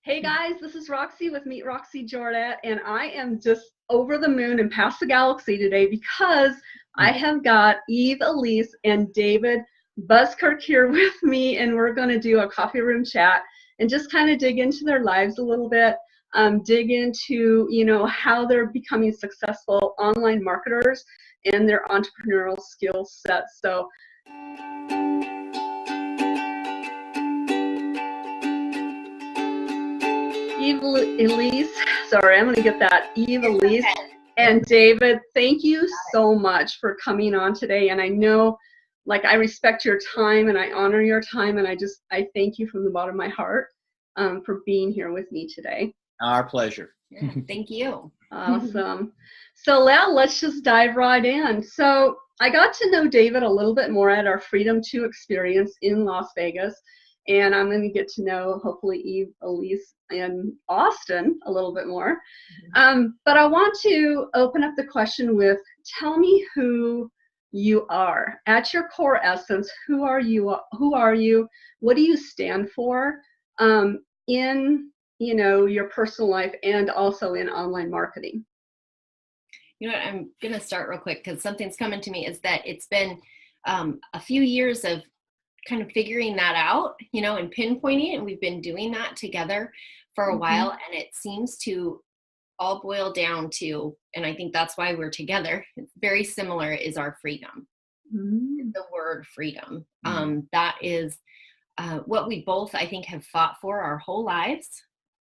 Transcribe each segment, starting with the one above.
Hey guys, this is Roxy with Meet Roxy Jordat, and I am just over the moon and past the galaxy today because I have got EveElise and David Buskirk here with me, and we're going to do a coffee room chat and just kind of dig into their lives a little bit, dig into, how they're becoming successful online marketers and their entrepreneurial skill sets. So EveElise, sorry, I'm going to get that. EveElise and David, thank you so much for coming on today. And I know, I respect your time and I honor your time, and I thank you from the bottom of my heart for being here with me today. Our pleasure. Yeah, thank you. Awesome. So now let's just dive right in. So I got to know David a little bit more at our Freedom 2 experience in Las Vegas. And I'm going to get to know, hopefully, EveElise and Austin a little bit more. But I want to open up the question with, tell me who you are. At your core essence, who are you? What do you stand for in, your personal life and also in online marketing? You know what, I'm going to start real quick because something's coming to me is that it's been a few years of kind of figuring that out, and pinpointing it. And we've been doing that together for a while, and it seems to all boil down to, and I think that's why we're together, it's very similar, is our freedom. The word freedom. That is what we both, I think, have fought for our whole lives,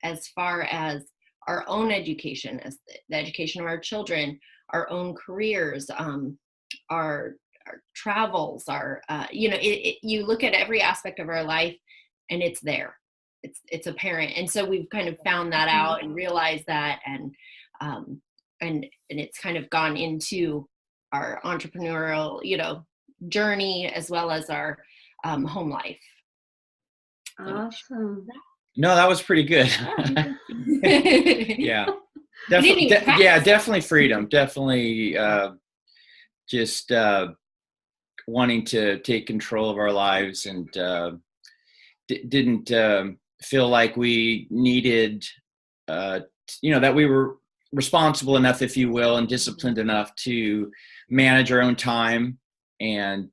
as far as our own education, as the education of our children, our own careers, our travels, our you look at every aspect of our life and it's there, it's apparent. And so we've kind of found that out and realized that, and it's kind of gone into our entrepreneurial journey, as well as our home life. Awesome. No, that was pretty good. Yeah. Definitely freedom. Definitely just wanting to take control of our lives, and didn't feel like we needed, that we were responsible enough, if you will, and disciplined enough to manage our own time. And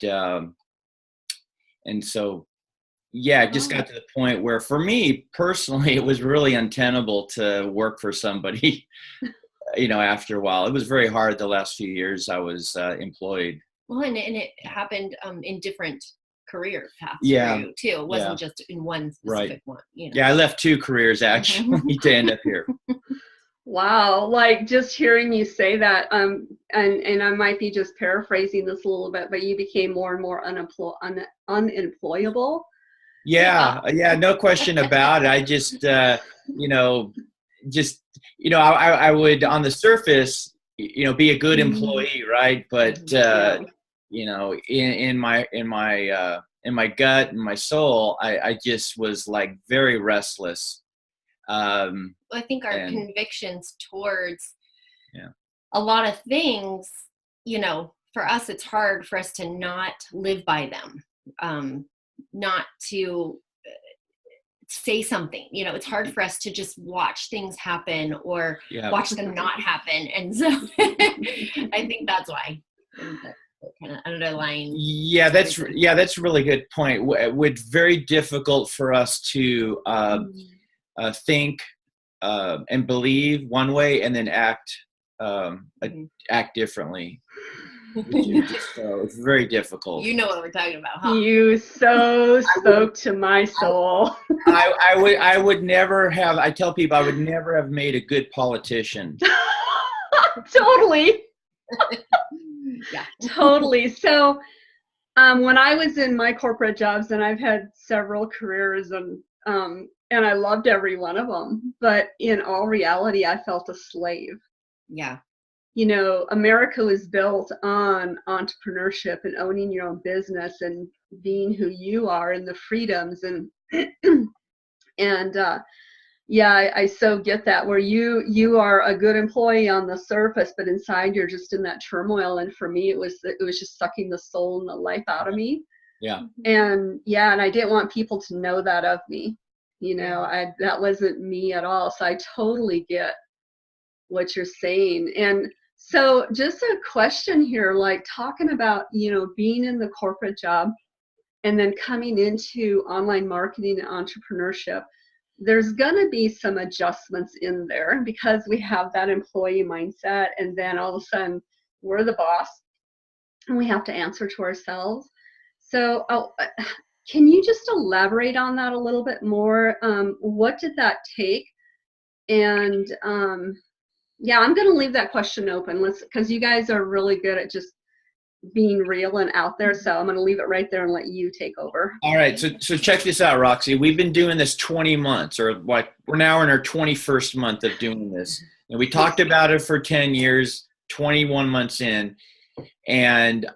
so, yeah, it just got to the point where, for me personally, it was really untenable to work for somebody, after a while. It was very hard the last few years I was employed. Well, and it happened in different career paths for you too. It wasn't just in one specific one. Yeah, I left 2 careers actually to end up here. Wow, just hearing you say that, and I might be just paraphrasing this a little bit, but you became more and more unemployable. Yeah, no question about it. I just, I would, on the surface, be a good employee, right? But in my gut and my soul, I just was very restless. I think our convictions towards a lot of things, for us, it's hard for us to not live by them, not to say something. It's hard for us to just watch things happen or watch them not happen. And so I think that's why. Kind of underlying. Yeah, that's a really good point. It's very difficult for us to think and believe one way and then act differently. So it's very difficult. You know what we're talking about, huh? You so spoke to my soul. I would never have. I tell people I would never have made a good politician. Totally. Yeah, totally. So when I was in my corporate jobs, and I've had several careers, and I loved every one of them, but in all reality, I felt a slave. Yeah. America was built on entrepreneurship and owning your own business and being who you are and the freedoms, and I so get that, where you are a good employee on the surface, but inside you're just in that turmoil. And for me, it was just sucking the soul and the life out of me. Yeah. And I didn't want people to know that of me. That wasn't me at all. So I totally get what you're saying. And so just a question here, like talking about, being in the corporate job and then coming into online marketing and entrepreneurship, there's going to be some adjustments in there because we have that employee mindset, and then all of a sudden we're the boss and we have to answer to ourselves. So can you just elaborate on that a little bit more? What did that take? And yeah, I'm going to leave that question open, because you guys are really good at just being real and out there. So I'm going to leave it right there and let you take over. All right. So check this out, Roxy. We've been doing this 20 months, or what? We're now in our 21st month of doing this. And we talked about it for 10 years, 21 months in. And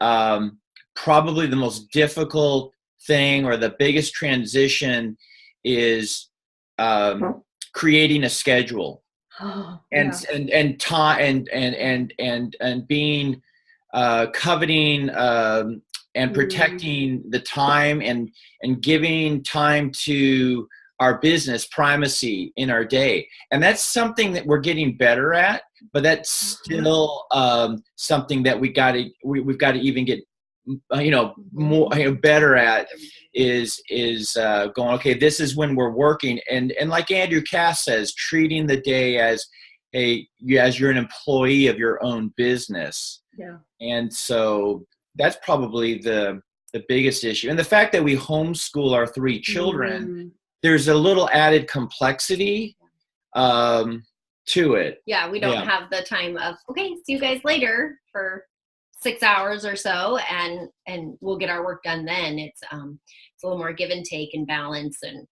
probably the most difficult thing, or the biggest transition, is creating a schedule. And time and being coveting and protecting the time and giving time to our business primacy in our day. And that's something that we're getting better at, but that's still something that we've got to even get more better at, is going, okay, this is when we're working, and like Andrew Cass says, treating the day as you're an employee of your own business. Yeah. And so that's probably the biggest issue. And the fact that we homeschool our 3 children, there's a little added complexity to it. Yeah, we don't have the time of, okay, see you guys later for 6 hours or so, and we'll get our work done then. It's a little more give and take and balance and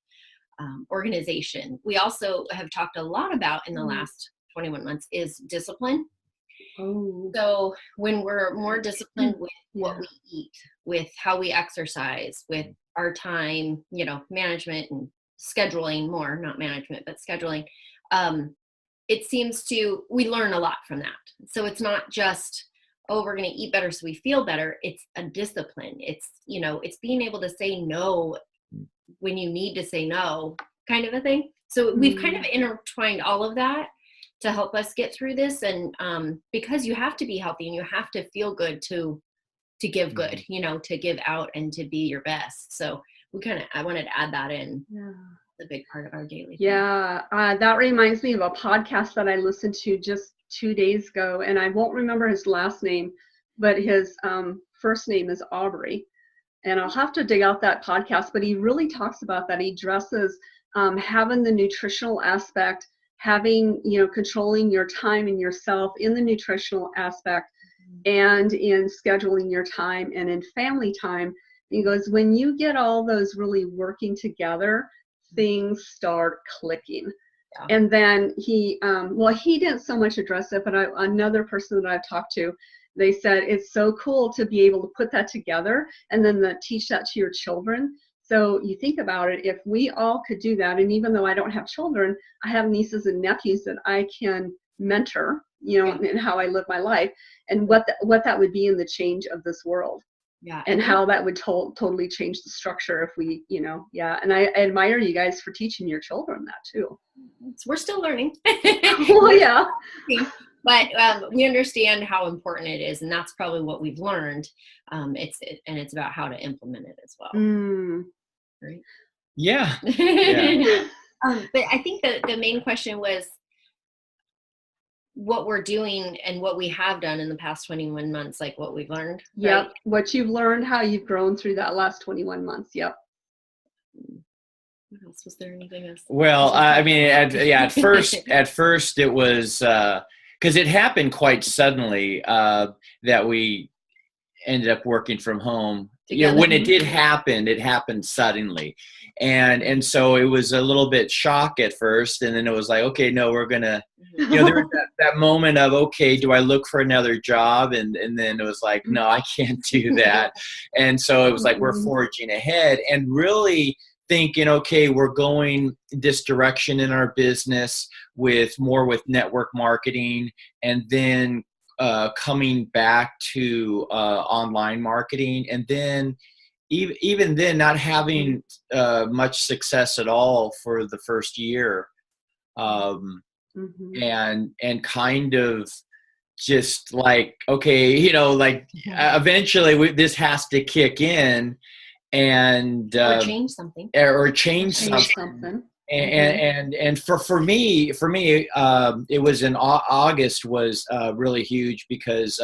organization. We also have talked a lot about in the last 21 months is discipline. Oh. So when we're more disciplined with what we eat, with how we exercise, with our time, management and scheduling more, not management, but scheduling, it seems we learn a lot from that. So it's not just, oh, we're going to eat better so we feel better. It's a discipline. It's, it's being able to say no when you need to say no, kind of a thing. So we've kind of intertwined all of that to help us get through this. And because you have to be healthy and you have to feel good to give good, to give out and to be your best. So I wanted to add that in. Yeah. The big part of our daily. Yeah. That reminds me of a podcast that I listened to just 2 days ago, and I won't remember his last name, but his first name is Aubrey. And I'll have to dig out that podcast, but he really talks about that. He addresses having the nutritional aspect, having, controlling your time and yourself in the nutritional aspect, and in scheduling your time and in family time. He goes, when you get all those really working together, things start clicking. Yeah. And then he didn't so much address it, but another person that I've talked to, they said it's so cool to be able to put that together and then teach that to your children. So you think about it, if we all could do that, and even though I don't have children, I have nieces and nephews that I can mentor, in how I live my life, and what that would be in the change of this world. Yeah. And how that would totally change the structure if we, and I admire you guys for teaching your children that too. We're still learning. Well, yeah. But we understand how important it is, and that's probably what we've learned. It's about how to implement it as well. Right? Yeah. But I think the main question was what we're doing and what we have done in the past 21 months, like what we've learned. Yep. Right? What you've learned, how you've grown through that last 21 months. Yep. What else? Was there anything else? Well, I mean, at first it was, because it happened quite suddenly that we ended up working from home. When it did happen, it happened suddenly. And so it was a little bit shock at first, and then it was like, okay, no, we're gonna, there was that moment of, okay, do I look for another job? And then it was like, no, I can't do that. And so it was like, we're forging ahead and really thinking, okay, we're going this direction in our business with network marketing, and then coming back to online marketing, and then even then, not having much success at all for the first year, and kind of just like, okay, like eventually this has to kick in, and or change something, And for me, it was in August was really huge, because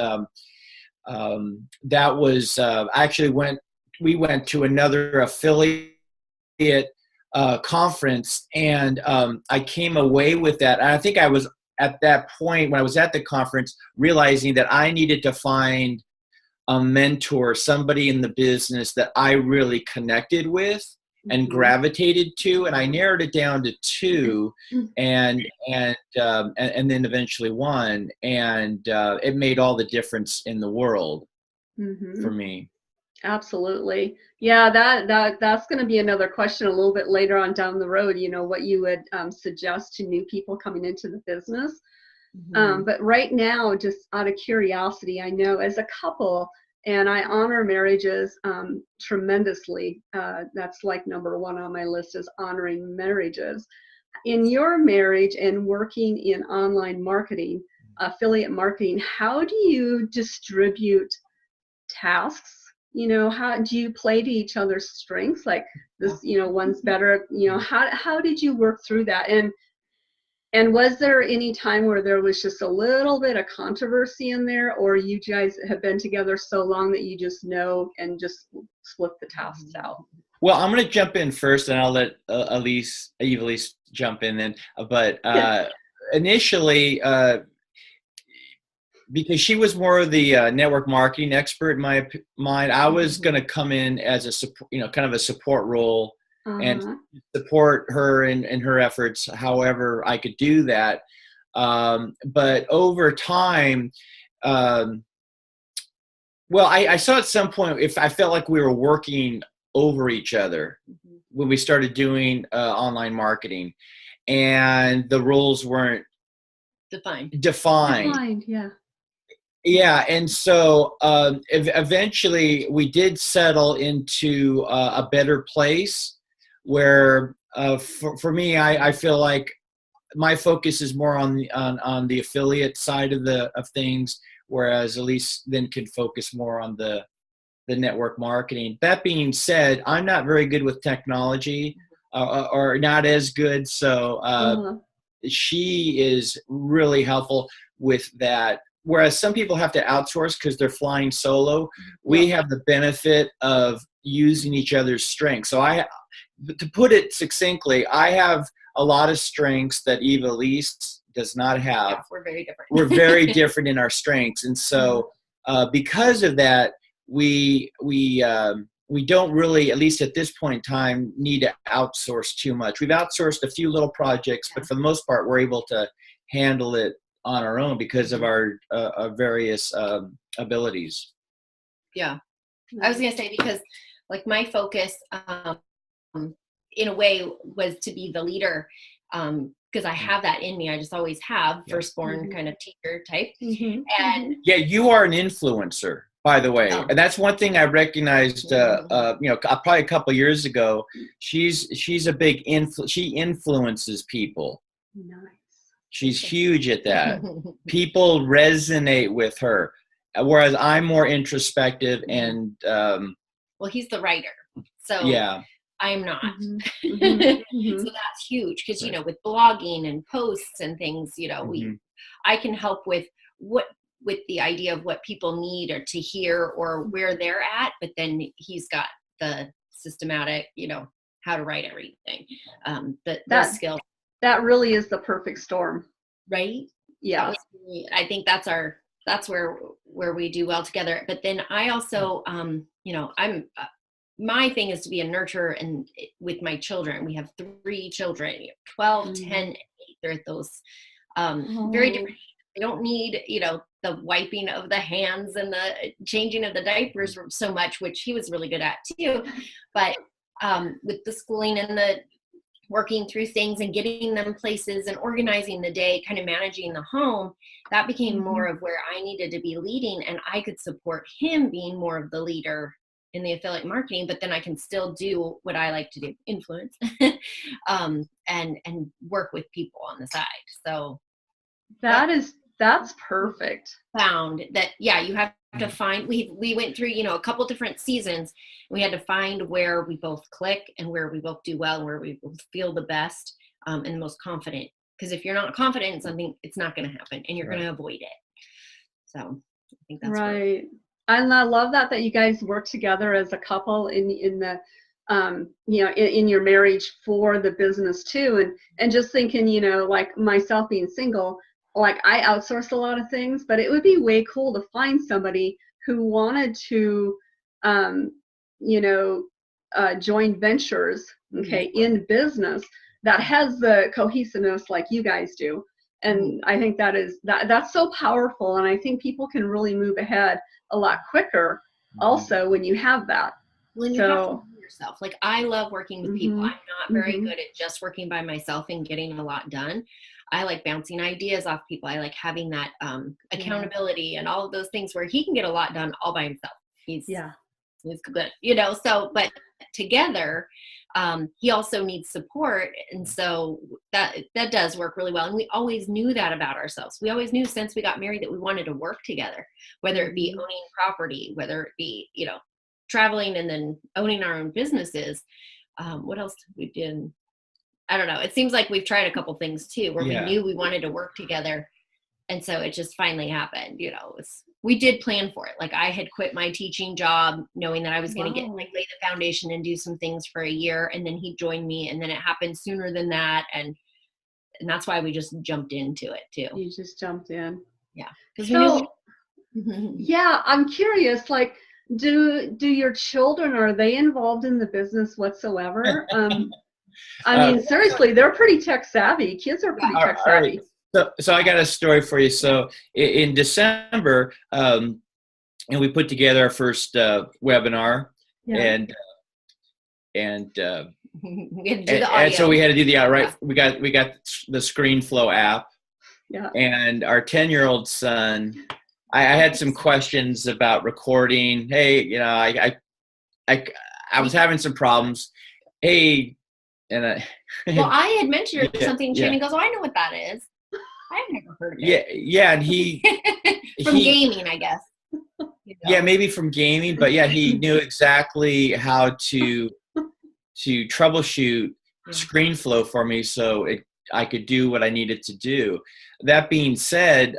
that was actually we went to another affiliate conference, and I came away with that. And I think I was at that point, when I was at the conference, realizing that I needed to find a mentor, somebody in the business that I really connected with and gravitated to, and I narrowed it down to 2, and then eventually 1, and it made all the difference in the world for me. Absolutely. Yeah, that's going to be another question a little bit later on down the road, what you would suggest to new people coming into the business. But right now, just out of curiosity, I know as a couple, and I honor marriages tremendously. That's like number 1 on my list, is honoring marriages. In your marriage and working in online marketing, affiliate marketing, how do you distribute tasks? How do you play to each other's strengths? Like this, one's better, how did you work through that? And was there any time where there was just a little bit of controversy in there, or you guys have been together so long that you just know and just split the tasks out? Well, I'm going to jump in first, and I'll let EveElise jump in then. But initially, because she was more of the network marketing expert in my mind, I was going to come in as a kind of a support role, and support her in her efforts however I could do that. But over time, I saw at some point, if I felt like we were working over each other when we started doing online marketing, and the roles weren't defined. Yeah, and so eventually we did settle into a better place where, for me, I feel like my focus is more on the affiliate side of things, whereas Elise then could focus more on the network marketing. That being said, I'm not very good with technology, or not as good, so she is really helpful with that. Whereas some people have to outsource because they're flying solo, we have the benefit of using each other's strengths. So to put it succinctly, I have a lot of strengths that EveElise does not have. Yeah, we're very different. We're very different in our strengths. And so because of that, we don't really, at least at this point in time, need to outsource too much. We've outsourced a few little projects, but for the most part, we're able to handle it on our own because of our various abilities. Yeah, I was gonna say, because like my focus in a way was to be the leader, because I have that in me. I just always have, firstborn kind of teacher type. And yeah, you are an influencer, by the way. And that's one thing I recognized probably a couple years ago. She's a big she influences people. Nice. She's huge at that. People resonate with her, whereas I'm more introspective and well, he's the writer, so yeah, I'm not. So that's huge, because with blogging and posts and things, I can help with the idea of what people need or to hear or where they're at, but then he's got the systematic, how to write everything, the skills. That really is the perfect storm, right? Yeah, I think that's where we do well together. But then I also, my thing is to be a nurturer, and with my children, we have 3 children, 12, 10, 8. They're at those very different. They don't need, the wiping of the hands and the changing of the diapers so much, which he was really good at too. But with the schooling and the working through things and getting them places and organizing the day, kind of managing the home, that became more of where I needed to be leading, and I could support him being more of the leader in the affiliate marketing, but then I can still do what I like to do, influence, and work with people on the side. So that's perfect. Found that, yeah, you have to find, we went through, a couple different seasons. We had to find where we both click and where we both do well and where we both feel the best and the most confident. Because if you're not confident in something, it's not going to happen and you're going to avoid it. So I think that's right. And I love that you guys work together as a couple in the in your marriage for the business too. And just thinking, like myself being single, like I outsource a lot of things, but it would be way cool to find somebody who wanted to, join ventures, in business that has the cohesiveness like you guys do. And I think that's so powerful. And I think people can really move ahead a lot quicker also when you have that. When you have to know yourself. Like I love working with people. I'm not very good at just working by myself and getting a lot done. I like bouncing ideas off people. I like having that accountability and all of those things where he can get a lot done all by himself. He's good, so, but together, he also needs support. And so that does work really well. And we always knew that about ourselves. We always knew since we got married that we wanted to work together, whether it be owning property, whether it be, traveling and then owning our own businesses. What else did we do? I don't know. It seems like we've tried a couple things too, where we knew we wanted to work together. And so it just finally happened, we did plan for it. Like I had quit my teaching job knowing that I was going to lay the foundation and do some things for a year. And then he joined me and then it happened sooner than that. And that's why we just jumped into it too. You just jumped in. Yeah. Yeah. I'm curious, like, do your children, are they involved in the business whatsoever? I mean, seriously, they're pretty tech savvy. Kids are pretty tech savvy. So I got a story for you. So in December, and we put together our first webinar, and so we had to do the right. We got the ScreenFlow app, and our 10-year-old son. I had some questions about recording. Hey, I was having some problems. Hey, and I had mentioned something to him. He goes, "Oh, I know what that is. I've never heard of it." Yeah, and he from gaming, I guess. Yeah, maybe from gaming, but he knew exactly how to troubleshoot ScreenFlow for me, so I could do what I needed to do. That being said,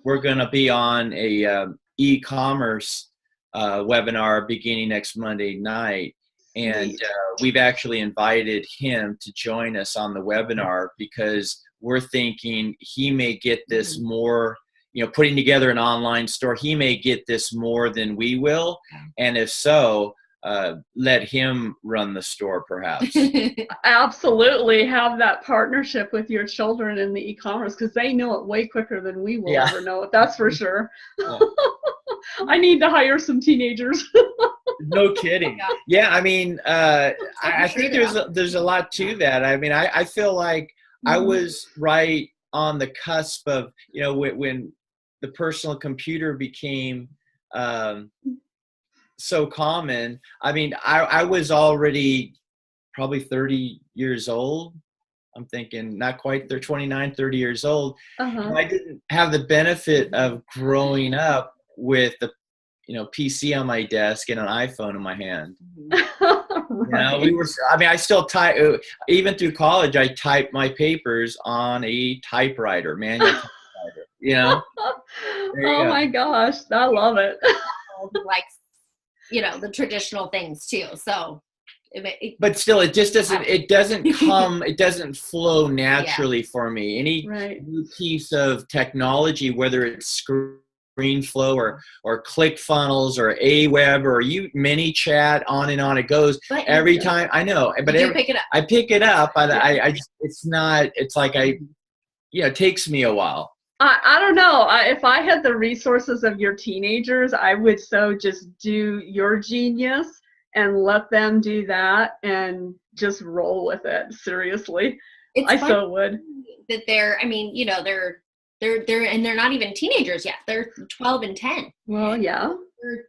we're going to be on a e-commerce webinar beginning next Monday night. And we've actually invited him to join us on the webinar because we're thinking he may get this more, putting together an online store, he may get this more than we will. And if so, let him run the store perhaps. Absolutely have that partnership with your children in the e-commerce because they know it way quicker than we will ever know it. That's for sure. I need to hire some teenagers. No kidding. Yeah, I mean, I think there's a lot to that. I mean, I feel like I was right on the cusp of, when the personal computer became so common. I mean, I was already probably 30 years old. I'm thinking not quite, they're 29, 30 years old. I didn't have the benefit of growing up with the PC on my desk and an iPhone in my hand. I still type, even through college, I typed my papers on a typewriter, manual typewriter, Oh my gosh, I love it. Like, the traditional things too. So, but still, it just doesn't, it doesn't flow naturally for me. Any new piece of technology, whether it's ScreenFlow or ClickFunnels or Aweber or mini chat, on and on it goes. But every time, I know, but pick it up. I pick it up, but I just, it's like it takes me a while. I don't know. If I had the resources of your teenagers, I would just do your genius and let them do that and just roll with it. Seriously. I so would. That they're and they're not even teenagers yet. They're 12 and 10. Well, yeah.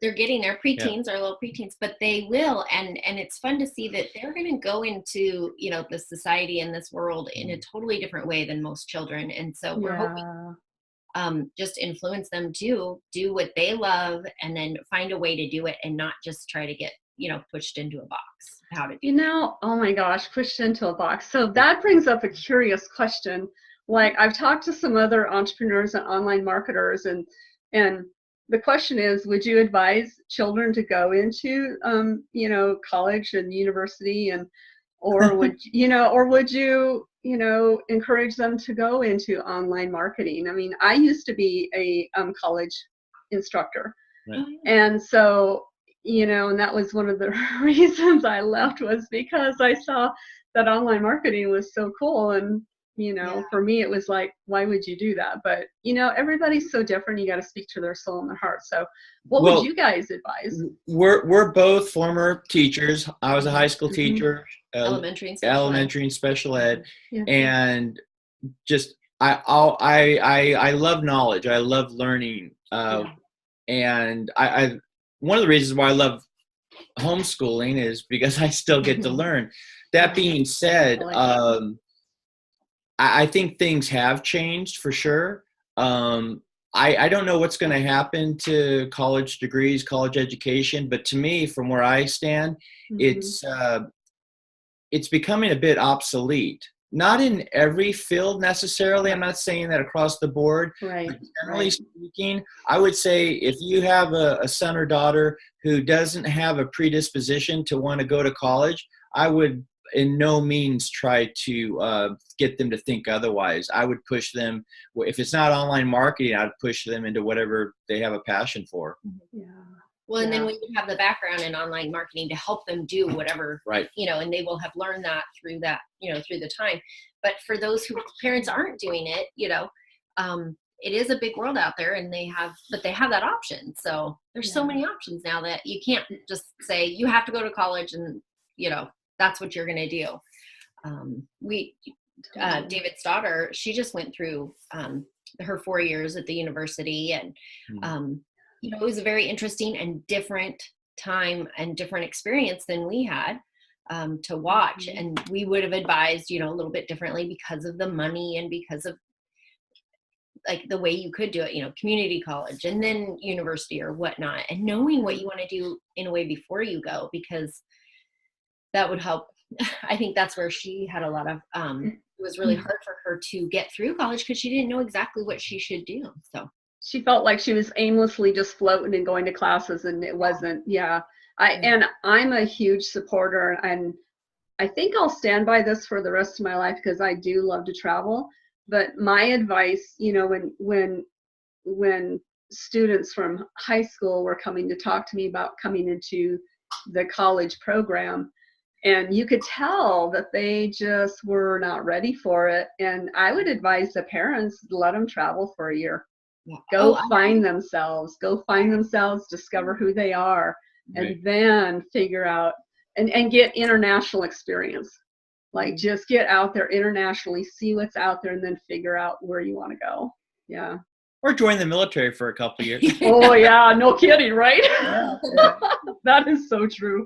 they're getting their preteens, our little preteens, but they will, and it's fun to see that they're going to go into, you know, the society and this world in a totally different way than most children. And so we're hoping just influence them to do what they love, and then find a way to do it, and not just try to get, you know, pushed into a box. How to do you know, oh my gosh, pushed into a box. So that brings up a curious question. Like, I've talked to some other entrepreneurs and online marketers, and the question is, would you advise children to go into, you know, college and university, and, or would, you know, or would you, you know, encourage them to go into online marketing? I mean, I used to be a college instructor. Right. And so, you know, and that was one of the reasons I left, was because I saw that online marketing was so cool. And, you know, for me, it was like, why would you do that? But, you know, everybody's so different. You got to speak to their soul and their heart. So what would you guys advise? We're both former teachers. I was a high school teacher, elementary and special ed. And just, I love knowledge. I love learning. And I one of the reasons why I love homeschooling is because I still get to learn. That being said, I think things have changed for sure. I don't know what's going to happen to college degrees, college education, but to me, from where I stand, it's becoming a bit obsolete. Not in every field necessarily. I'm not saying that across the board. Right. But generally speaking, I would say if you have a son or daughter who doesn't have a predisposition to want to go to college, I would in no means try to get them to think otherwise. I would push them. If it's not online marketing, I'd push them into whatever they have a passion for. Yeah. Well, and then we would have the background in online marketing to help them do whatever, you know, and they will have learned that, you know, through the time. But for those whose parents aren't doing it, you know, it is a big world out there, and they have that option. So there's so many options now that you can't just say you have to go to college and, you know, that's what you're going to do. David's daughter, she just went through her 4 years at the university, and you know, it was a very interesting and different time and different experience than we had to watch. And we would have advised, you know, a little bit differently because of the money and because of like the way you could do it, you know, community college and then university or whatnot, and knowing what you want to do in a way before you go, because that would help. I think that's where she had a lot of, it was really hard for her to get through college because she didn't know exactly what she should do. So she felt like she was aimlessly just floating and going to classes, and it wasn't. And I'm a huge supporter, and I think I'll stand by this for the rest of my life because I do love to travel. But my advice, you know, when students from high school were coming to talk to me about coming into the college program, and you could tell that they just were not ready for it, and I would advise the parents, let them travel for a year. Go find themselves, discover who they are, and then figure out and get international experience. Like, just get out there internationally, see what's out there, and then figure out where you want to go. Yeah. Or join the military for a couple of years. Oh yeah, no kidding, right? That is so true.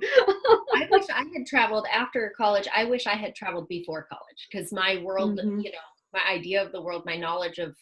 I wish I had traveled after college. I wish I had traveled before college, because my world, you know, my idea of the world, my knowledge of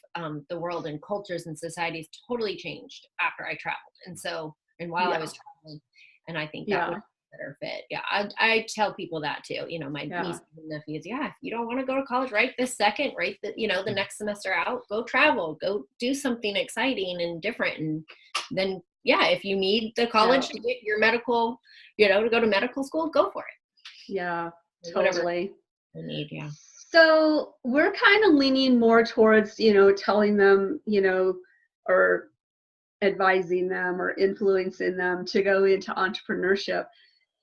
the world and cultures and societies totally changed after I traveled. And so, and while I was traveling, and I think that would be a better fit. Yeah, I tell people that too. You know, my nieces and nephews, if you don't want to go to college right this second, right, you know, the next semester out, go travel, go do something exciting and different. And then, if you need the college to get your medical, you know, to go to medical school, go for it. Yeah, totally. Whatever you need, So we're kind of leaning more towards, you know, telling them, you know, or advising them or influencing them to go into entrepreneurship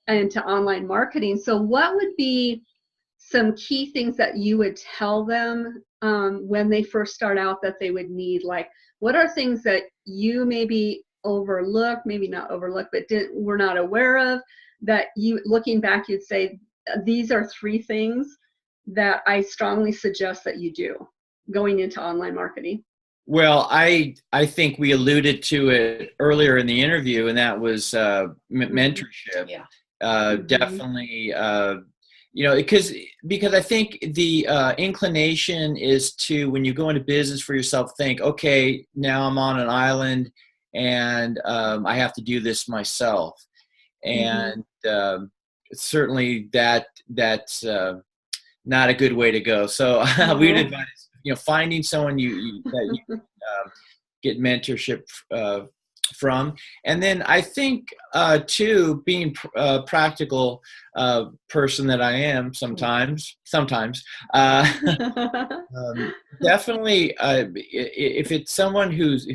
and into online marketing. So what would be some key things that you would tell them when they first start out that they would need? Like, what are things that you maybe maybe not overlooked, but were not aware of, that you, looking back, you'd say, these are 3 things that I strongly suggest that you do going into online marketing? Well, I think we alluded to it earlier in the interview, and that was mentorship. Yeah. Definitely, because I think the inclination is to, when you go into business for yourself, think, okay, now I'm on an island, and I have to do this myself, and certainly that's not a good way to go. So we'd advise, finding someone that you get mentorship from. And then I think too, being a practical person that I am sometimes, definitely if it's someone who's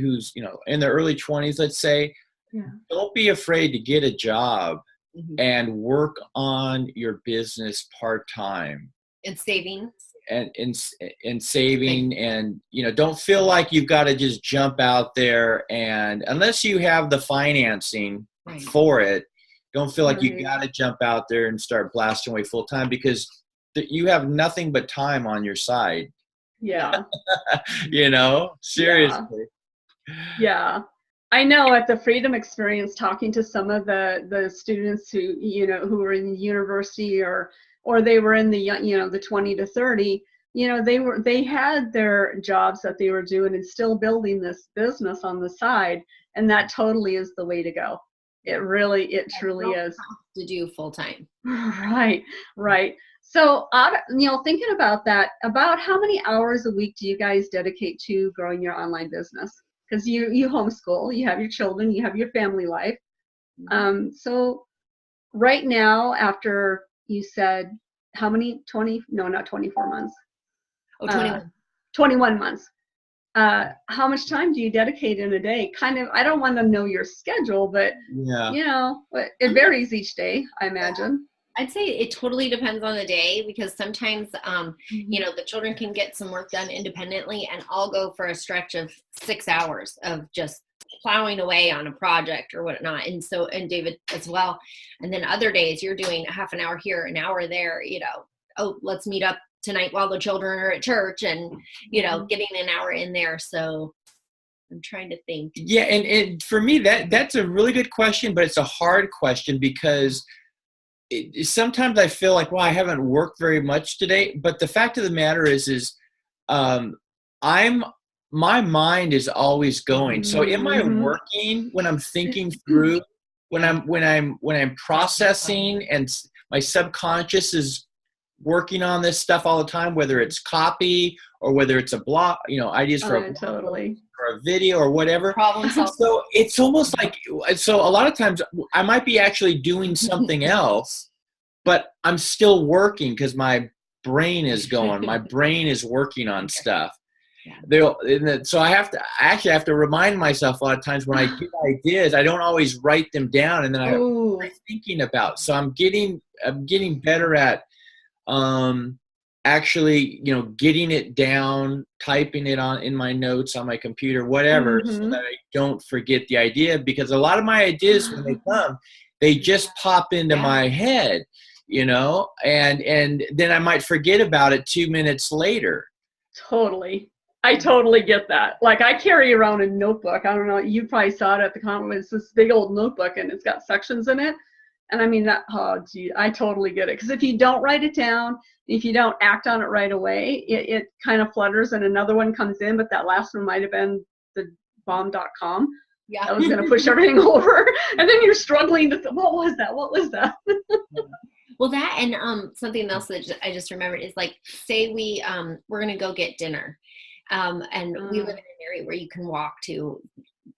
in their early 20s, let's say, don't be afraid to get a job and work on your business part-time. And savings. And saving, and don't feel like you've got to just jump out there, and unless you have the financing for it, don't feel like you got to jump out there and start blasting away full time, because you have nothing but time on your side. Yeah. Seriously. Yeah. I know at the Freedom Experience, talking to some of the students who who were in university or they were in the the 20 to 30, they had their jobs that they were doing and still building this business on the side, and that totally is the way to go. It truly is. To do full time. Right. So, thinking about that, about how many hours a week do you guys dedicate to growing your online business? Because you homeschool, you have your children, you have your family life. So right now, after you said how many, 20, no, not 24 months. 21 months. How much time do you dedicate in a day? Kind of, I don't want to know your schedule, but it varies each day, I imagine. I'd say it totally depends on the day, because sometimes, the children can get some work done independently, and I'll go for a stretch of 6 hours of just plowing away on a project or whatnot. And David as well. And then other days you're doing a half an hour here, an hour there, let's meet up tonight while the children are at church, and, getting an hour in there. So I'm trying to think. Yeah. And for me, that's a really good question, but it's a hard question, because sometimes I feel like, well, I haven't worked very much today, but the fact of the matter is my mind is always going. So am I working when I'm thinking through, when I'm processing, and my subconscious is working on this stuff all the time, whether it's copy or whether it's a blog, ideas for a blog or a video or whatever. So it's almost like, so a lot of times I might be actually doing something else, but I'm still working because my brain is going. My brain is working on stuff. So I have to remind myself a lot of times when I get ideas, I don't always write them down, and then I'm thinking about. So I'm getting better at actually, getting it down, typing it in my notes on my computer, whatever, so that I don't forget the idea, because a lot of my ideas, when they come, they just pop into my head, and then I might forget about it 2 minutes later. Totally. I totally get that. Like, I carry around a notebook. I don't know, you probably saw it at the conference. It's this big old notebook, and it's got sections in it. And I mean, I totally get it. Because if you don't write it down, if you don't act on it right away, it kind of flutters, and another one comes in, but that last one might have been the bomb.com. Yeah. That was going to push everything over. And then you're struggling to what was that? Well, that, and something else that I just remembered is, like, say we're going to go get dinner. And we live in an area where you can walk to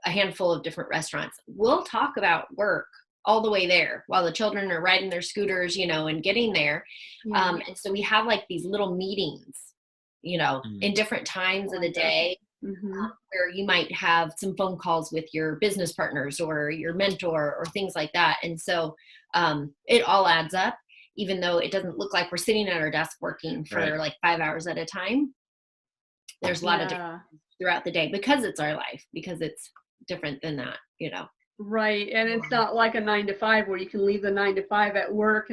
a handful of different restaurants. We'll talk about work all the way there while the children are riding their scooters, and getting there. And so we have like these little meetings, in different times of the day, where you might have some phone calls with your business partners or your mentor or things like that. And so it all adds up, even though it doesn't look like we're sitting at our desk working for like 5 hours at a time. There's a lot of different throughout the day, because it's our life, because it's different than that, Right. And it's not like a 9 to 5 where you can leave the 9 to 5 at work.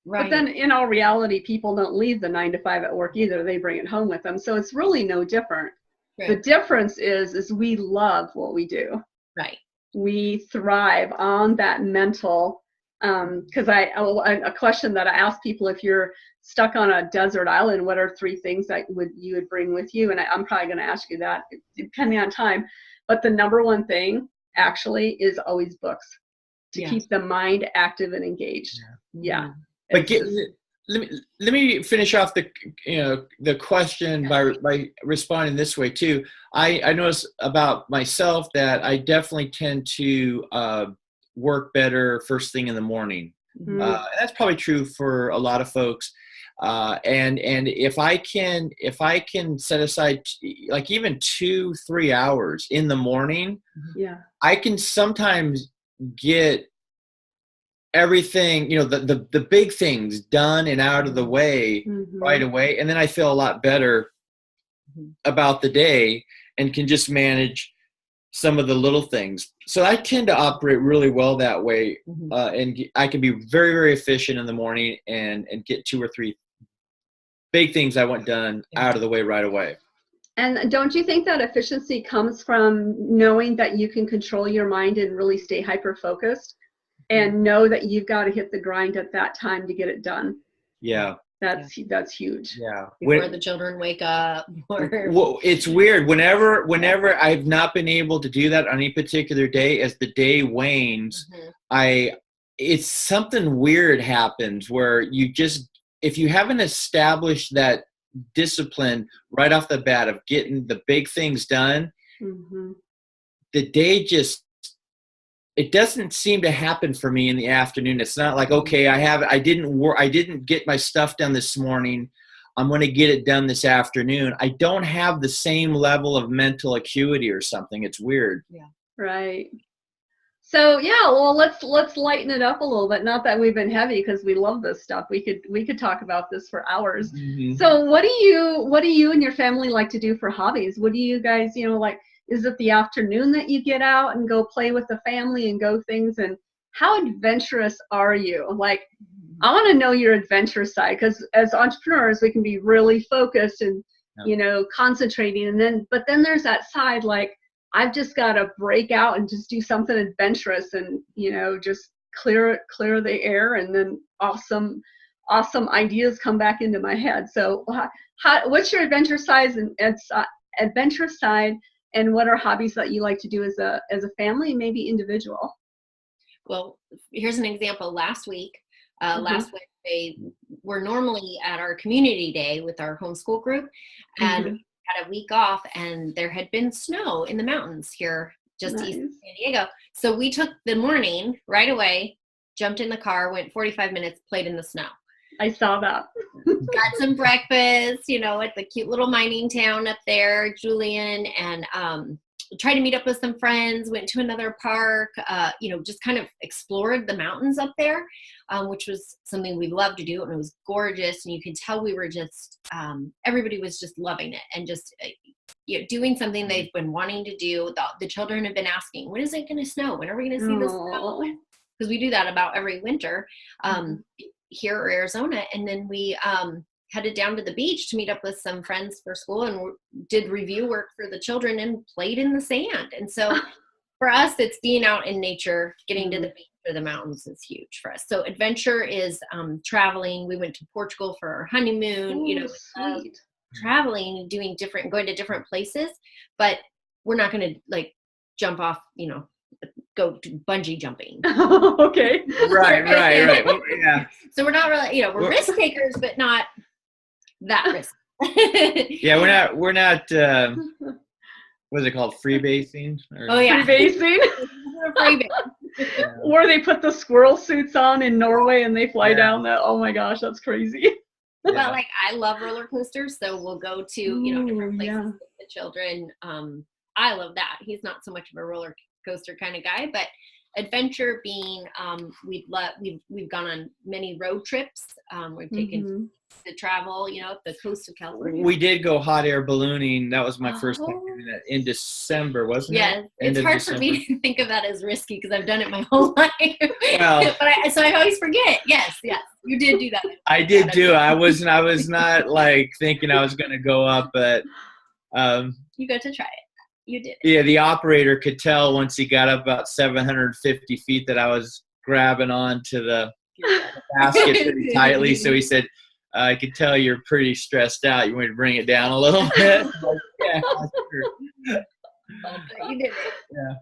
But then in all reality, people don't leave the 9 to 5 at work either. They bring it home with them. So it's really no different. Right. The difference is we love what we do. Right. We thrive on that mental, because a question that I ask people, if you're stuck on a desert island, what are 3 things that you would bring with you? And I'm probably going to ask you that depending on time. But the number one thing actually is always books, to keep the mind active and engaged. Yeah. But let me finish off the question by responding this way too. I notice about myself that I definitely tend to work better first thing in the morning. That's probably true for a lot of folks. And if I can set aside like even 2-3 hours in the morning, I can sometimes get everything, the big things done and out of the way right away. And then I feel a lot better about the day and can just manage some of the little things. So I tend to operate really well that way. And I can be very, very efficient in the morning and get 2 or 3 big things I want done out of the way right away. And don't you think that efficiency comes from knowing that you can control your mind and really stay hyper-focused and know that you've got to hit the grind at that time to get it done? Yeah. That's huge. Yeah. Before the children wake up. Well, it's weird. Whenever I've not been able to do that on any particular day, as the day wanes, it's something weird happens where if you haven't established that discipline right off the bat of getting the big things done, the day it doesn't seem to happen for me in the afternoon. It's not like, okay, I didn't get my stuff done this morning, I'm going to get it done this afternoon. I don't have the same level of mental acuity or something. It's weird. Yeah. Right. So well, let's lighten it up a little bit. Not that we've been heavy, because we love this stuff. We could talk about this for hours. So what do you and your family like to do for hobbies? What do you guys, like? Is it the afternoon that you get out and go play with the family and go things? And how adventurous are you? Like, I want to know your adventure side, because as entrepreneurs, we can be really focused and, concentrating. But then there's that side, like, I've just got to break out and just do something adventurous and, just clear the air. And then awesome ideas come back into my head. So what's your adventure side and what are hobbies that you like to do as a family, maybe individual? Well, here's an example. Last week, last Wednesday, we're normally at our community day with our homeschool group, and we had a week off, and there had been snow in the mountains here just east of San Diego. So we took the morning right away, jumped in the car, went 45 minutes, played in the snow. I saw that. Got some breakfast, at the cute little mining town up there, Julian, and tried to meet up with some friends, went to another park, just kind of explored the mountains up there, which was something we loved to do. And it was gorgeous. And you could tell we were just, everybody was just loving it and just doing something they've been wanting to do. The children have been asking, when is it going to snow? When are we going to see the snow? Because we do that about every winter. Here or Arizona, and then we headed down to the beach to meet up with some friends for school and did review work for the children and played in the sand. And so for us, it's being out in nature, getting to the beach or the mountains is huge for us. So adventure is traveling. We went to Portugal for our honeymoon. Traveling and going to different places, but we're not going to jump off, go to bungee jumping. Okay. Right. Well, yeah. So we're not really, we're risk takers, but not that risky. Yeah, we're not, what is it called? Freebasing? Freebasing? Or they put the squirrel suits on in Norway and they fly down that. Oh my gosh, that's crazy. But I love roller coasters, so we'll go to, different places with the children. I love that. He's not so much of a roller coaster kind of guy, but adventure being we've gone on many road trips. We've taken to travel, up the coast of California. We did go hot air ballooning. That was my first time doing that in December, wasn't it? Yeah, it's hard for me to think of that as risky because I've done it my whole life. Well, but I always forget. Yes, you did do that. I did do it. I was not thinking I was going to go up, but You got to try it. You did. Yeah, the operator could tell once he got up about 750 feet that I was grabbing onto the basket pretty tightly. So he said, I could tell you're pretty stressed out. You want me to bring it down a little bit? Like, yeah, sure. You did it. Yeah.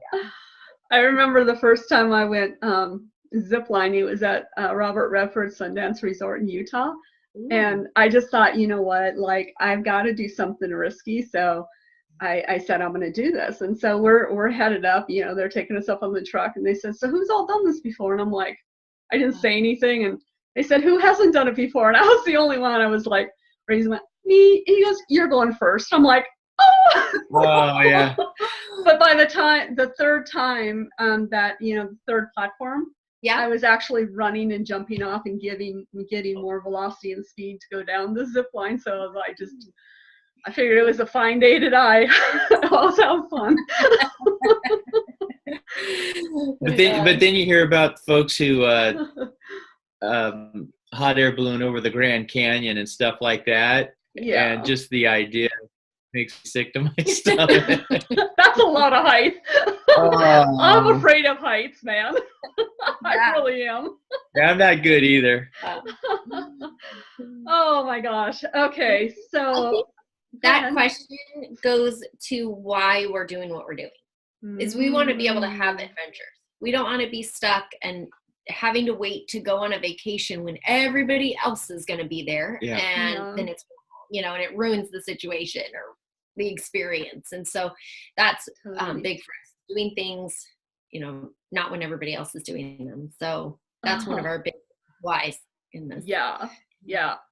I remember the first time I went ziplining. It was at Robert Redford Sundance Resort in Utah. Ooh. And I just thought, you know what, like, I've got to do something risky. So I said, I'm going to do this. And so we're headed up, you know, they're taking us up on the truck. And they said, so who's all done this before? And I'm like, I didn't say anything. And they said, who hasn't done it before? And I was the only one. I was like, raising my, me. And he goes, you're going first. I'm like, oh. Oh, yeah. But by the third time that, you know, the third platform, Yeah. I was actually running and jumping off and getting more velocity and speed to go down the zip line. So I figured it was a fine day to die. It was have fun. But then you hear about folks who hot air balloon over the Grand Canyon and stuff like that. Yeah. And just the idea makes me sick to my stomach. That's a lot of height. I'm afraid of heights, man. I really am. Yeah, I'm not good either. Oh my gosh. Okay, so that question goes to why we're doing what we're doing. Is we want to be able to have adventures. We don't want to be stuck and having to wait to go on a vacation when everybody else is going to be there. Yeah. And then it's, you know, and it ruins the situation or the experience. And so that's big for us, doing things, you know, not when everybody else is doing them. So that's one of our big whys in this. Yeah.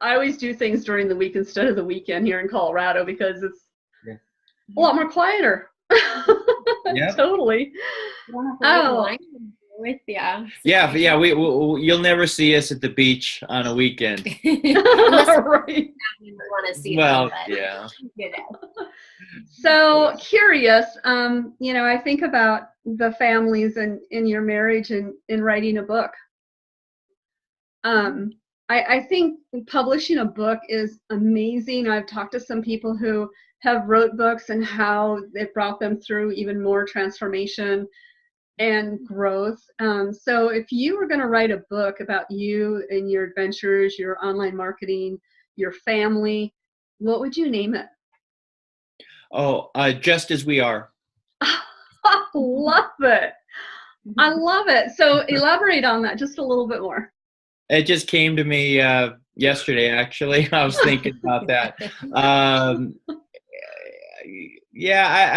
I always do things during the week instead of the weekend here in Colorado because it's a lot more quieter. Yeah. Totally. With yeah. You'll never see us at the beach on a weekend. Unless right. you want to see well, them, yeah. You know. So curious, you know, I think about the families and in your marriage and in writing a book. I think publishing a book is amazing. I've talked to some people who have wrote books and how it brought them through even more transformation and growth. So if you were going to write a book about you and your adventures, your online marketing, your family, what would you name it? Oh, Just As We Are. I love it. I love it. So elaborate on that just a little bit more. It just came to me yesterday, actually. I was thinking about that. I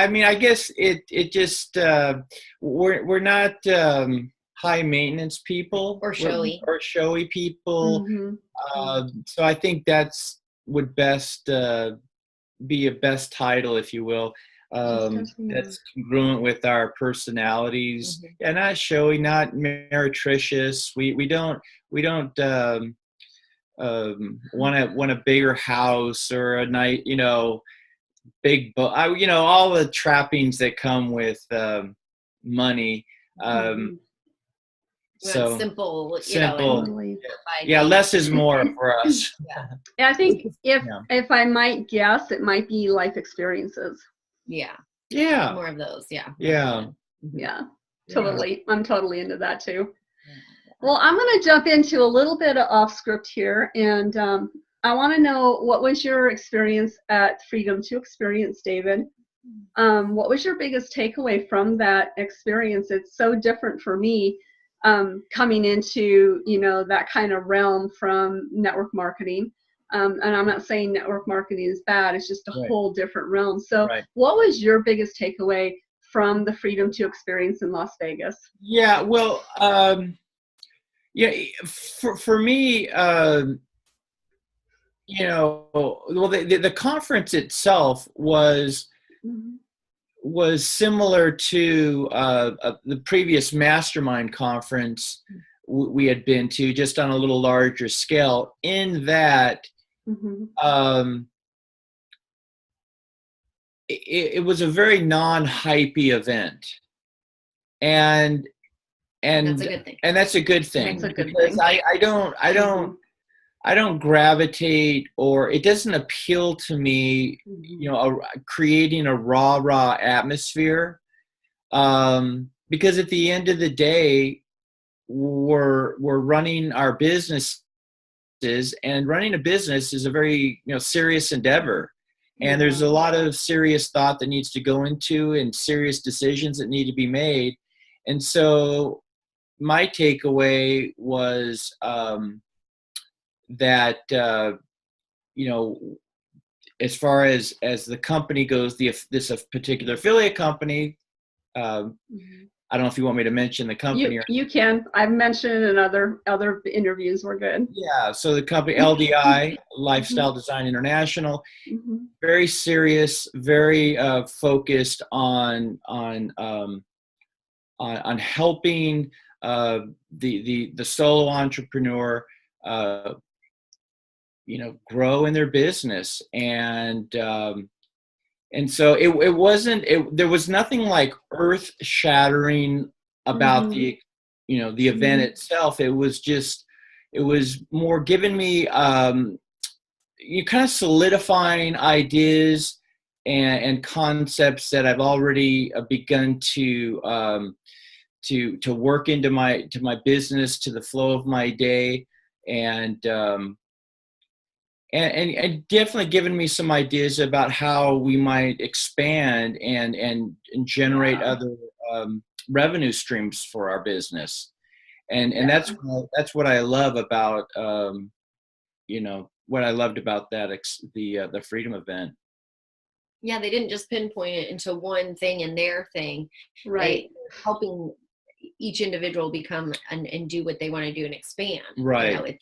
mean, I guess it just we're not high maintenance people or showy people. So I think that's would best be a best title, if you will. That's congruent with our personalities. And not showy, not meretricious. We don't want a bigger house or a night, you know, big boat. You know, all the trappings that come with money. So simple. Yeah, less is more for us. Yeah, I think if I might guess, it might be life experiences. Yeah. More of those. Yeah. Totally. I'm totally into that too. Well, I'm going to jump into a little bit of off script here, and I want to know, what was your experience at Freedom to Experience, David? What was your biggest takeaway from that experience? It's so different for me coming into, you know, that kind of realm from network marketing. And I'm not saying network marketing is bad. It's just a whole different realm. So what was your biggest takeaway from the Freedom to Experience in Las Vegas? Yeah, well, for me, you know, well, the conference itself was similar to the previous mastermind conference we had been to, just on a little larger scale, in that it was a very non-hypey event. And that's a good thing. And that's a good thing. That's a good because thing. I don't gravitate, or it doesn't appeal to me, creating a rah atmosphere. Because at the end of the day, we're running our businesses, and running a business is a very serious endeavor, and there's a lot of serious thought that needs to go into, and serious decisions that need to be made. And so my takeaway was that as far as the company goes, this particular affiliate company, I don't know if you want me to mention the company. You can. I've mentioned it in other interviews. We're good. Yeah. So the company LDI, Lifestyle Design International, very serious, very focused on helping the solo entrepreneur, grow in their business. And so it wasn't, there was nothing like earth shattering about the event itself. It was more giving me, you kind of solidifying ideas and concepts that I've already begun to work into my business, to the flow of my day. And definitely given me some ideas about how we might expand and generate other revenue streams for our business. And that's what I love about, what I loved about that, the Freedom event. Yeah, they didn't just pinpoint it into one thing and their thing. Right. Helping each individual become and do what they want to do and expand. Right.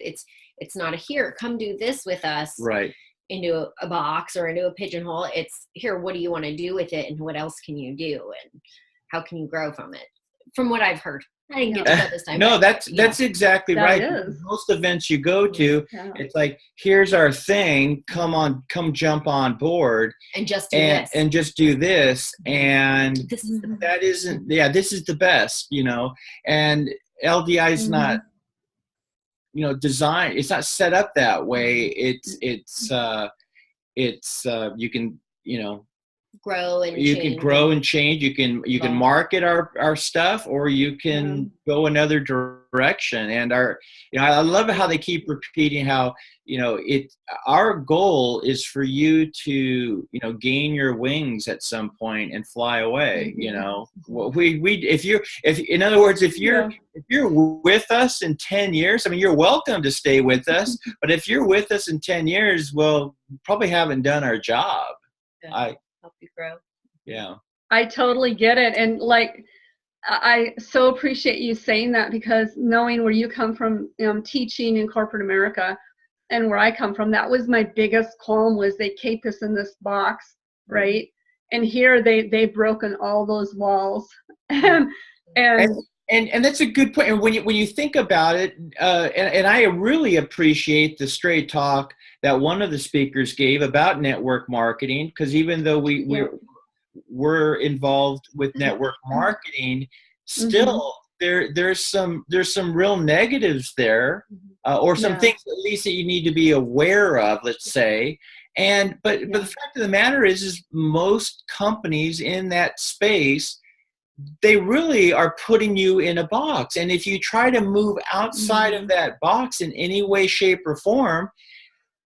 It's not here, come do this with us. Right. Into a box or into a pigeonhole. It's here, what do you want to do with it, and what else can you do, and how can you grow from it? From what I've heard. I didn't get to that this time. No, that's exactly right. Is. Most events you go to, it's like, here's our thing, come jump on board and just do this. And just do this. And this is this is the best, and LDI is not, designed, it's not set up that way. It's you can, grow and you change. can grow and change. You can market our stuff, or you can go another direction. And I love how they keep repeating how, our goal is for you to, gain your wings at some point and fly away. If in other words, if you're with us in 10 years, I mean, you're welcome to stay with us, but if you're with us in 10 years, well, probably haven't done our job. Help you grow. Yeah. I totally get it. And I so appreciate you saying that, because knowing where you come from, teaching in corporate America, and where I come from, that was my biggest qualm, was they keep us in this box, right? And here they've broken all those walls. and that's a good point. And when you think about it, and I really appreciate the straight talk that one of the speakers gave about network marketing, because even though we're involved with network marketing, still there's some real negatives there, or some things at least that you need to be aware of, let's say. But the fact of the matter is most companies in that space, they really are putting you in a box. And if you try to move outside of that box in any way, shape, or form,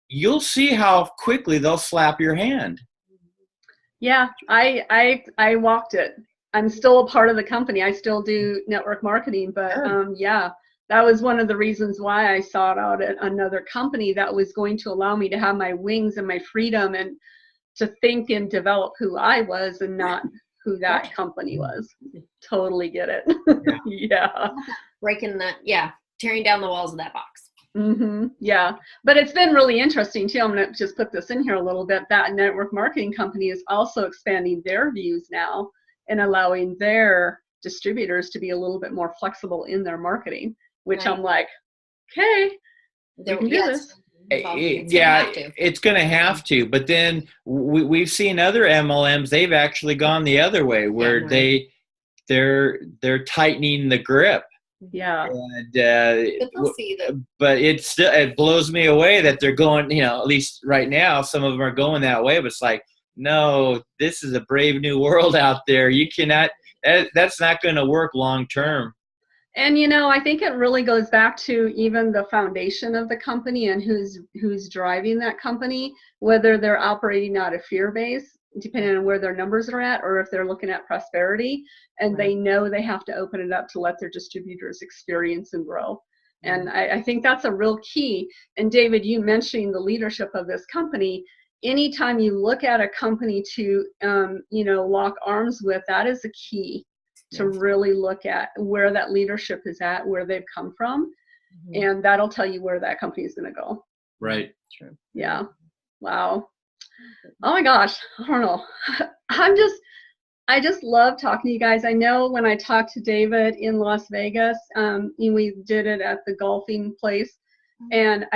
you'll see how quickly they'll slap your hand. Yeah, I walked it. I'm still a part of the company. I still do network marketing, but that was one of the reasons why I sought out another company that was going to allow me to have my wings and my freedom, and to think and develop who I was, and not who that company was. Totally get it. Tearing down the walls of that box. Yeah, but it's been really interesting too. I'm going to just put this in here a little bit. That network marketing company is also expanding their views now and allowing their distributors to be a little bit more flexible in their marketing, which I'm like, okay, we can do this. It's going to have to. But then we've seen other MLMs, they've actually gone the other way, where they're tightening the grip. Yeah. And We'll see them. but it blows me away that they're going, at least right now, some of them are going that way, but it's like, no, this is a brave new world out there. You cannot, that's not going to work long term. And I think it really goes back to even the foundation of the company and who's driving that company, whether they're operating out of fear base, depending on where their numbers are at, or if they're looking at prosperity, and they know they have to open it up to let their distributors experience and grow. And I think that's a real key. And David, you mentioning the leadership of this company, anytime you look at a company to, lock arms with, that is a key to really look at where that leadership is at, where they've come from, and that'll tell you where that company is going to go. Right. True. Yeah. Wow. Oh my gosh. I don't know. I just love talking to you guys. I know when I talked to David in Las Vegas, we did it at the golfing place, and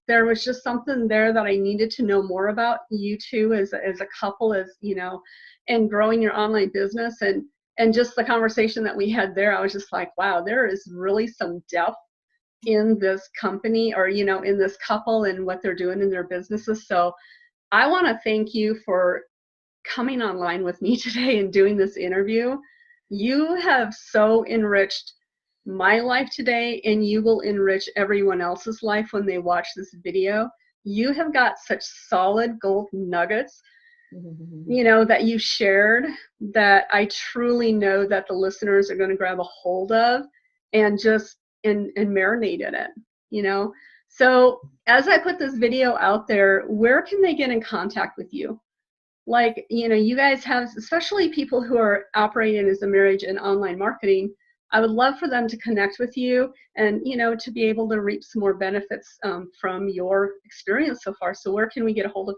there was just something there that I needed to know more about you two as a couple, and growing your online business, and just the conversation that we had there. I was just like, wow, there is really some depth in this company, or in this couple and what they're doing in their businesses. So I want to thank you for coming online with me today and doing this interview. You have so enriched my life today, and you will enrich everyone else's life when they watch this video. You have got such solid gold nuggets, that you shared, that I truly know that the listeners are going to grab a hold of and just and marinate in it. So as I put this video out there, where can they get in contact with you? Like, you guys have, especially people who are operating as a marriage and online marketing, I would love for them to connect with you and, to be able to reap some more benefits from your experience so far. So where can we get a hold of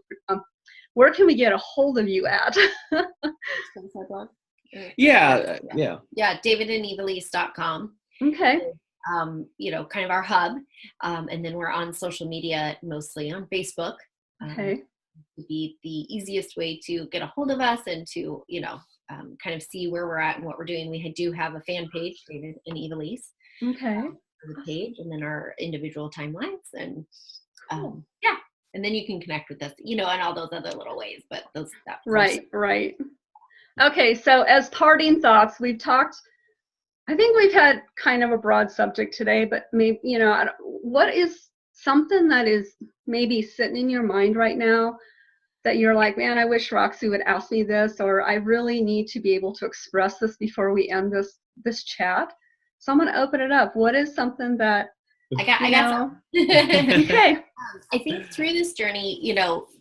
you at? Yeah. DavidandEveElise.com. Okay. Kind of our hub. And then we're on social media, mostly on Facebook. Okay. Would be the easiest way to get a hold of us and to, kind of see where we're at and what we're doing. We do have a fan page, David and EveElise. Okay. The page, and then our individual timelines, and cool. And then you can connect with us, and all those other little ways. But those steps. Right. Okay, so as parting thoughts, I think we've had kind of a broad subject today, but maybe, what is something that is maybe sitting in your mind right now that you're like, man, I wish Roxy would ask me this, or I really need to be able to express this before we end this chat. So I'm going to open it up. What is something that I got some. Okay. I think through this journey,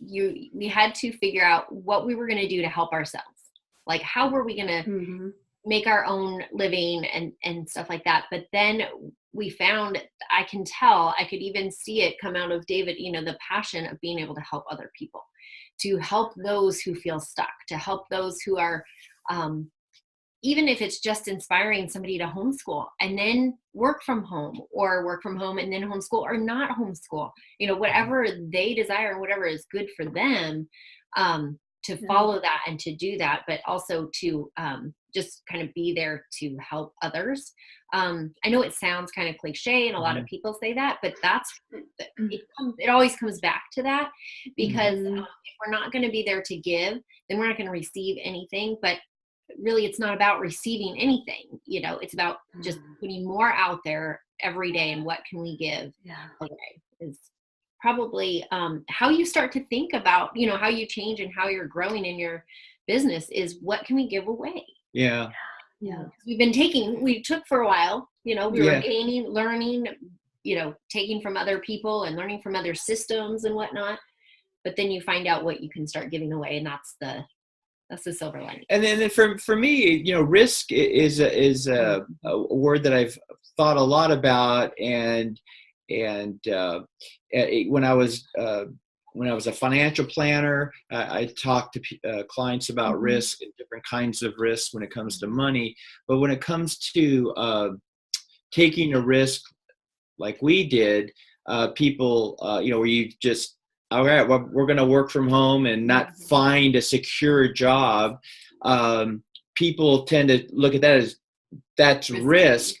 we had to figure out what we were going to do to help ourselves. Like, how were we going to make our own living and stuff like that. But then we found, I could even see it come out of David, the passion of being able to help other people, to help those who feel stuck, to help those who are, even if it's just inspiring somebody to homeschool and then work from home, or work from home and then homeschool, or not homeschool, whatever they desire and whatever is good for them, to follow that and to do that, but also to just kind of be there to help others. I know it sounds kind of cliche and a lot of people say that, but it always comes back to that, because if we're not going to be there to give, then we're not going to receive anything. But really, it's not about receiving anything. It's about just putting more out there every day. And what can we give away is probably how you start to think about, how you change and how you're growing in your business is, what can we give away? Yeah. We took for a while, we were gaining, learning, taking from other people and learning from other systems and whatnot. But then you find out what you can start giving away, and that's the silver lining. And then for me, risk is a word that I've thought a lot about, and when I was a financial planner, I talked to clients about risk and different kinds of risks when it comes to money. But when it comes to taking a risk like we did, people, where you just, all right, well, we're going to work from home and not find a secure job. People tend to look at that as that's risk.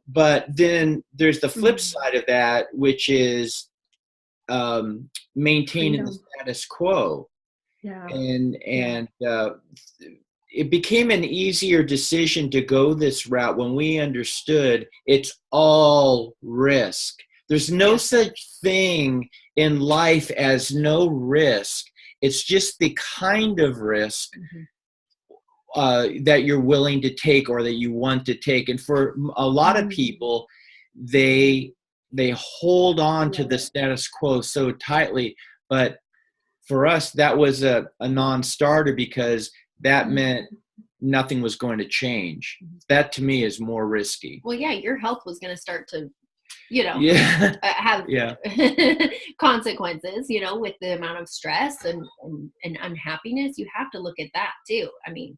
But then there's the flip side of that, which is maintaining the status quo. Yeah. And it became an easier decision to go this route when we understood it's all risk. There's no such thing in life as no risk. It's just the kind of risk that you're willing to take or that you want to take. And for a lot of people, they hold on to the status quo so tightly. But for us, that was a non-starter, because that meant nothing was going to change. That to me is more risky. Well, yeah, your health was going to start to, you know, have consequences, you know, with the amount of stress and unhappiness. You have to look at that too. I mean,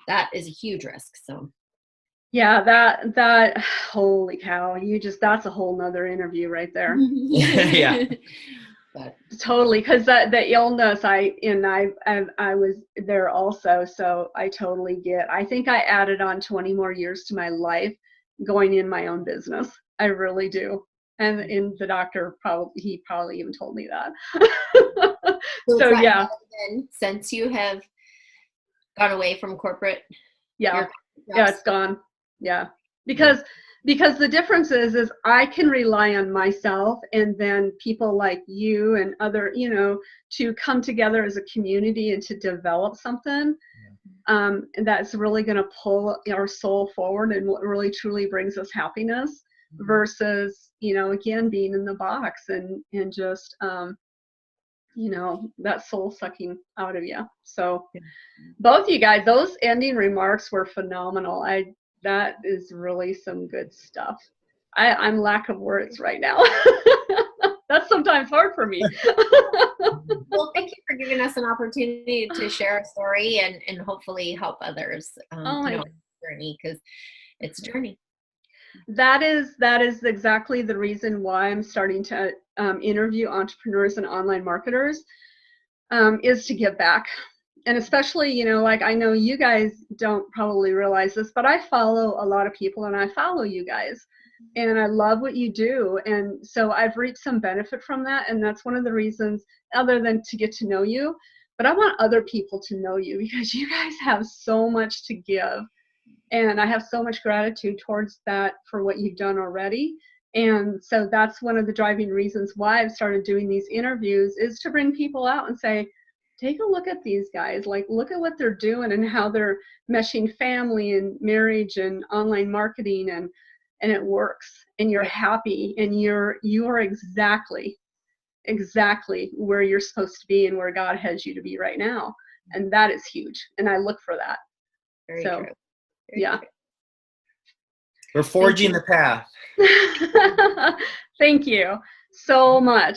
that is a huge risk. So yeah, that holy cow, that's a whole nother interview right there. Yeah. But totally, because the illness, I was there also, so I totally get. I think I added on 20 more years to my life going in my own business. I really do. And the doctor probably even told me that. So yeah. Since you have gone away from corporate. Yeah, it's gone. Yeah, because the difference is I can rely on myself, and then people like you and other, you know, to come together as a community and to develop something and that's really going to pull our soul forward and what really truly brings us happiness, versus, you know, again, being in the box and just you know, that soul sucking out of you. So both you guys, those ending remarks were phenomenal. That is really some good stuff. I'm lack of words right now. That's sometimes hard for me. Well, thank you for giving us an opportunity to share a story and hopefully help others journey, because it's a journey. That is exactly the reason why I'm starting to interview entrepreneurs and online marketers, is to give back. And especially, you know, like I know you guys don't probably realize this, but I follow a lot of people and I follow you guys and I love what you do. And so I've reaped some benefit from that. And that's one of the reasons, other than to get to know you, but I want other people to know you, because you guys have so much to give. And I have so much gratitude towards that for what you've done already. And so that's one of the driving reasons why I've started doing these interviews, is to bring people out and say, take a look at these guys, like look at what they're doing and how they're meshing family and marriage and online marketing, and it works, and you're happy, and you are exactly where you're supposed to be and where God has you to be right now. And that is huge. And I look for that. Very true. Yeah. We're forging the path. Thank you so much.